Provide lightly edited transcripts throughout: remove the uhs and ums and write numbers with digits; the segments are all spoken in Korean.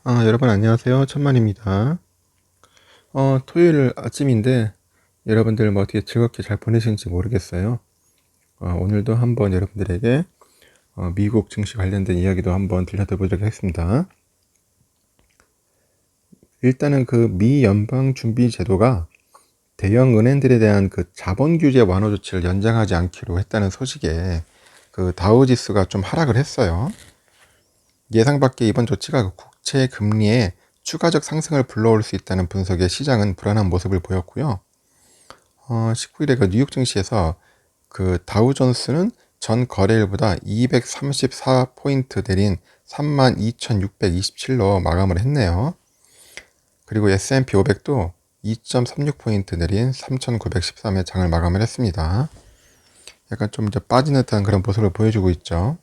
여러분 안녕하세요. 천만입니다. 토요일 아침인데 여러분들 뭐 어떻게 즐겁게 잘 보내시는지 모르겠어요. 오늘도 한번 여러분들에게 미국 증시 관련된 이야기도 한번 들려드리도록 하겠습니다. 일단은 그 미 연방준비제도가 대형 은행들에 대한 그 자본 규제 완화 조치를 연장하지 않기로 했다는 소식에 그 다우지수가 좀 하락을 했어요. 예상 밖의 이번 조치가 국채 금리에 추가적 상승을 불러올 수 있다는 분석에 시장은 불안한 모습을 보였고요. 19일에 그 뉴욕 증시에서 그 다우존스는 전 거래일보다 234포인트 내린 32,627로 마감을 했네요. 그리고 S&P 500도 2.36포인트 내린 3,913에 장을 마감을 했습니다. 약간 좀 이제 빠진 듯한 그런 모습을 보여주고 있죠.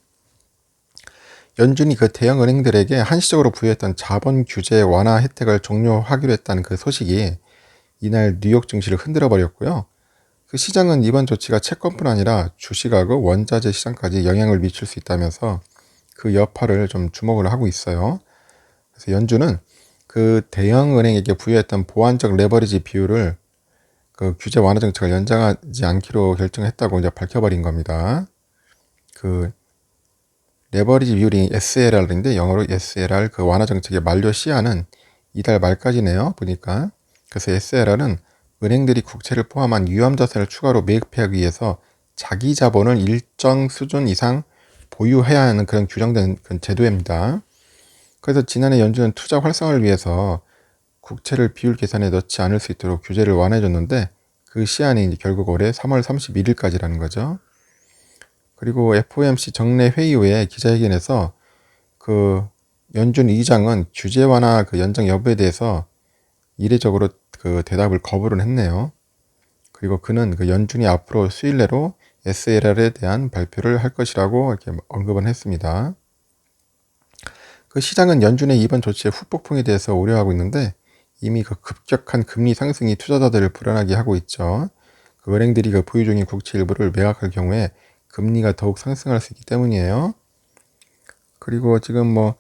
연준이 그 대형 은행들에게 한시적으로 부여했던 자본 규제 완화 혜택을 종료하기로 했다는 그 소식이 이날 뉴욕 증시를 흔들어 버렸고요. 그 시장은 이번 조치가 채권뿐 아니라 주식하고 원자재 시장까지 영향을 미칠 수 있다면서 그 여파를 좀 주목을 하고 있어요. 그래서 연준은 그 대형 은행에게 부여했던 보완적 레버리지 비율을 그 규제 완화 정책을 연장하지 않기로 결정했다고 이제 밝혀버린 겁니다. 그 레버리지 비율이 SLR인데 영어로 SLR 그 완화 정책의 만료 시한은 이달 말까지네요. 보니까. 그래서 SLR은 은행들이 국채를 포함한 위험자산을 추가로 매입하기 위해서 자기 자본을 일정 수준 이상 보유해야 하는 그런 규정된 제도입니다. 그래서 지난해 연준은 투자 활성화를 위해서 국채를 비율 계산에 넣지 않을 수 있도록 규제를 완화해줬는데 그 시한이 이제 결국 올해 3월 31일까지라는 거죠. 그리고 FOMC 정례 회의 후에 기자회견에서 그 연준 의장은 규제 완화 그 연장 여부에 대해서 이례적으로 그 대답을 거부를 했네요. 그리고 그는 그 연준이 앞으로 수일 내로 SLR에 대한 발표를 할 것이라고 이렇게 언급은 했습니다. 그 시장은 연준의 이번 조치의 후폭풍에 대해서 우려하고 있는데 이미 그 급격한 금리 상승이 투자자들을 불안하게 하고 있죠. 그 은행들이 그 보유 중인 국채 일부를 매각할 경우에 금리가 더욱 상승할 수 있기 때문이에요. 그리고 지금 뭐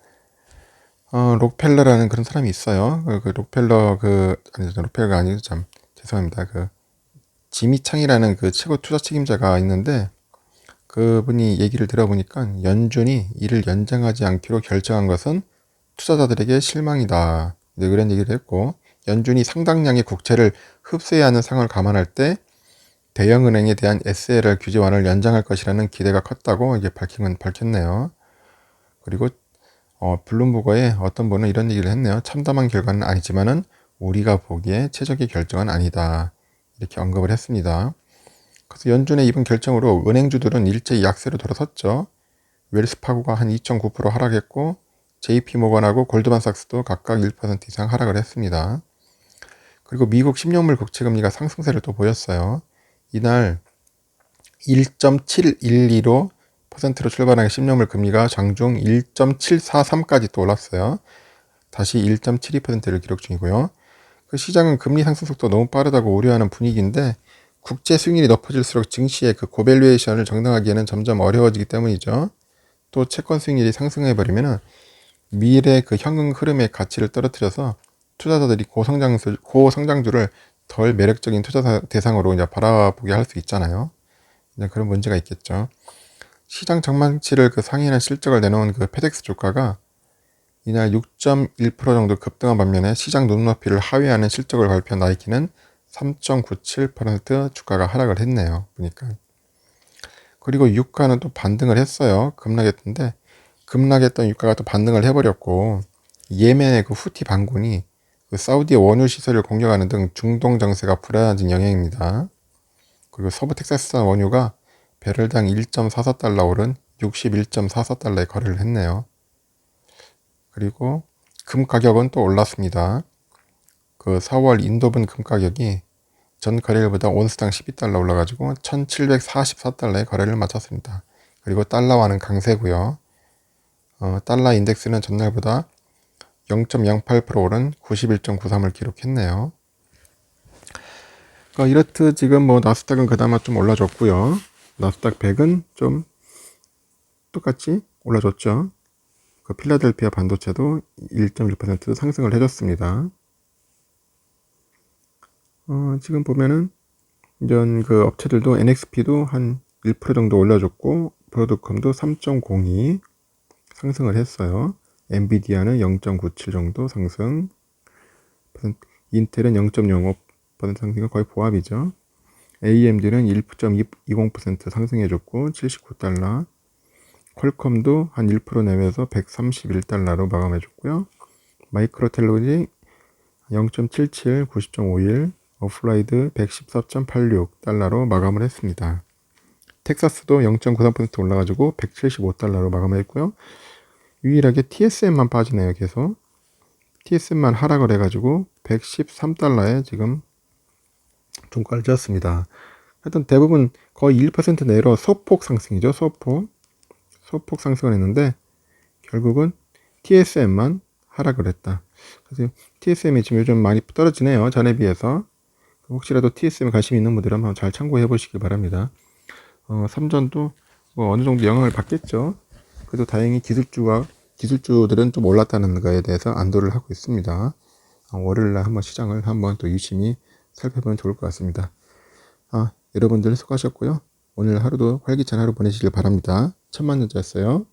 록펠러라는 그런 사람이 있어요. 록펠러가 아니고 참 죄송합니다. 그 지미 창이라는 그 최고 투자 책임자가 있는데 그분이 얘기를 들어보니까 연준이 이를 연장하지 않기로 결정한 것은 투자자들에게 실망이다. 네, 그런 얘기를 했고 연준이 상당량의 국채를 흡수해야 하는 상황을 감안할 때 대형은행에 대한 SLR 규제 완화를 연장할 것이라는 기대가 컸다고 이게 밝혔네요. 그리고 블룸버그에 어떤 분은 이런 얘기를 했네요. 참담한 결과는 아니지만은 우리가 보기에 최적의 결정은 아니다. 이렇게 언급을 했습니다. 그래서 연준의 이번 결정으로 은행주들은 일제히 약세로 돌아섰죠. 웰스파고가 한 2.9% 하락했고 JP모건하고 골드만삭스도 각각 1% 이상 하락을 했습니다. 그리고 미국 10년물 국채금리가 상승세를 또 보였어요. 이날 1.712로 퍼센트로 출발한 10년물 금리가 장중 1.743까지 또 올랐어요. 다시 1.72%를 기록 중이고요. 그 시장은 금리 상승 속도 너무 빠르다고 우려하는 분위기인데 국제 수익률이 높아질수록 증시의 그 고밸류에이션을 정당하기에는 점점 어려워지기 때문이죠. 또 채권 수익률이 상승해버리면 미래 그 현금 흐름의 가치를 떨어뜨려서 투자자들이 고성장주를 덜 매력적인 투자 대상으로 이제 바라보게 할 수 있잖아요. 이제 그런 문제가 있겠죠. 시장 전망치를 그 상회하는 실적을 내놓은 그 페덱스 주가가 이날 6.1% 정도 급등한 반면에 시장 눈높이를 하회하는 실적을 발표한 나이키는 3.97% 주가가 하락을 했네요. 보니까. 그리고 유가는 또 반등을 했어요. 급락했던 유가가 또 반등을 해버렸고 예멘의 그 후티 반군이 그 사우디의 원유 시설을 공격하는 등 중동 정세가 불안해진 영향입니다. 그리고 서부 텍사스산 원유가 배럴당 1.44달러 오른 61.44달러에 거래를 했네요. 그리고 금 가격은 또 올랐습니다. 그 4월 인도분 금 가격이 전 거래일보다 온스당 12달러 올라가지고 1744달러에 거래를 마쳤습니다. 그리고 달러화는 강세고요. 달러 인덱스는 전날보다 0.08% 오른 91.93을 기록했네요. 이렇듯 지금 뭐 나스닥은 그나마 좀 올라줬고요. 나스닥 100은 좀 똑같이 올라줬죠. 그 필라델피아 반도체도 1.1% 상승을 해줬습니다. 지금 보면은 이런 그 업체들도 NXP도 한 1% 정도 올려줬고 브로드컴도 3.02 상승을 했어요. 엔비디아는 0.97 정도 상승, 인텔은 0.05% 상승이 거의 보합이죠. AMD는 1.20% 상승해줬고 79달러, 퀄컴도 한 1% 내면서 131달러로 마감해줬고요. 마이크로텔레비전 0.77, 90.51, 어플라이드 114.86달러로 마감을 했습니다. 텍사스도 0.93% 올라가지고 175달러로 마감했고요. 유일하게 TSM만 빠지네요. 계속 TSM만 하락을 해가지고 113달러에 지금 종가를 지었습니다. 하여튼 대부분 거의 1% 내로 소폭 상승이죠. 소폭 상승을 했는데 결국은 TSM만 하락을 했다. 그래서 TSM이 지금 요즘 많이 떨어지네요. 전에 비해서. 혹시라도 TSM에 관심 있는 분들은 한번 잘 참고해 보시기 바랍니다. 삼전도 뭐 어느 정도 영향을 받겠죠. 그래도 다행히 기술주들은 좀 올랐다는 거에 대해서 안도를 하고 있습니다. 월요일날 한번 시장을 한번 또 유심히 살펴보면 좋을 것 같습니다. 여러분들 수고하셨고요. 오늘 하루도 활기찬 하루 보내시길 바랍니다. 천만년자였어요.